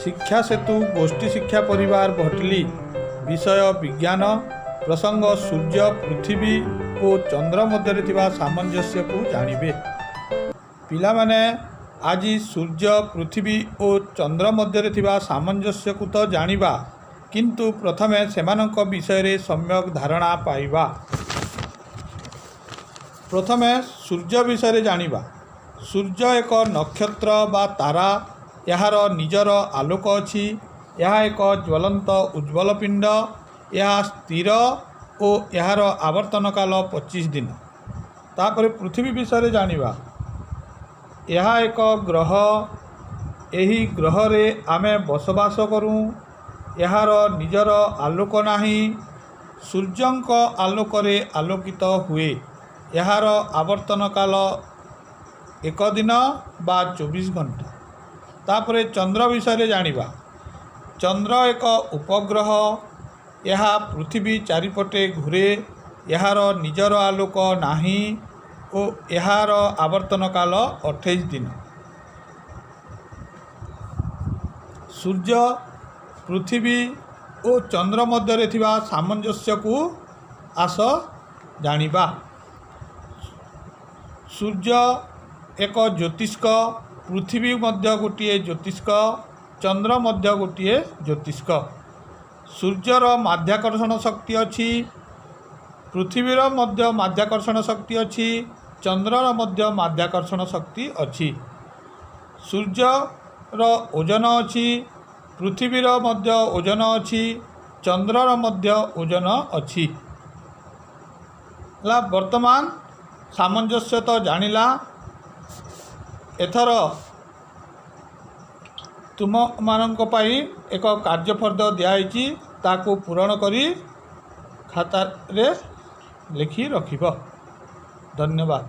शिक्षा सेतु गोष्ठी शिक्षा परिवार भटली विषय विज्ञान प्रसंग सूर्य पृथ्वी और चंद्र मध्य थिबा सामंजस्य को जानिबे। पिला माने आज सूर्य पृथ्वी और चंद्र मध्य थिबा सामंजस्य को तो जानिबा, किंतु प्रथमे सेमानक विषय रे सम्यक धारणा पाइबा। प्रथमे सूर्य विषय रे जानिबा। सूर्य एक नक्षत्र बा तारा, यार निजर आलोक अच्छी, यह एक ज्वलंत उज्ज्वल पिंड, यह स्थिर और यार आवर्तन काल 25 दिन। तापर पृथ्वी विषय जानिबा। यह एक ग्रह, यही ग्रह रे आमे बसवास करूँ, यार निजर आलोक नाही, सूर्यंक आलोक रे आलोकित हुए, यार आवर्तन काल 1 दिन बा 24 घंटा। तापर चंद्र विषय जानिबा। चंद्र एक उपग्रह, यह पृथ्वी चारिपटे घूरे, यार निजर आलोक नाही और यार आवर्तन काल 28 दिन। सूर्य पृथ्वी और चंद्र मध्य थिबा सामंजस्य को आस जानिबा। सूर्य एक ज्योतिष्क, पृथ्वी मध्य गोटे ज्योतिष्क, चंद्र मध्य गोटे ज्योतिष्क। सूर्यर माध्याकर्षण शक्ति अच्छी, पृथ्वीर मध्य माध्याकर्षण शक्ति अच्छी, चंद्रर मध्य माध्याकर्षण शक्ति अच्छी। सूर्यर ओजन अच्छी, पृथ्वीर मध्य ओजन अच्छी, चंद्रर मध्य ओजन अच्छी। वर्तमान सामंजस्य तो जानिला। एथर तुम मानक पाई एक कार्यफर्द दिखाई, ताकू पूरण करी खाता रे लिखि रखिब। धन्यवाद।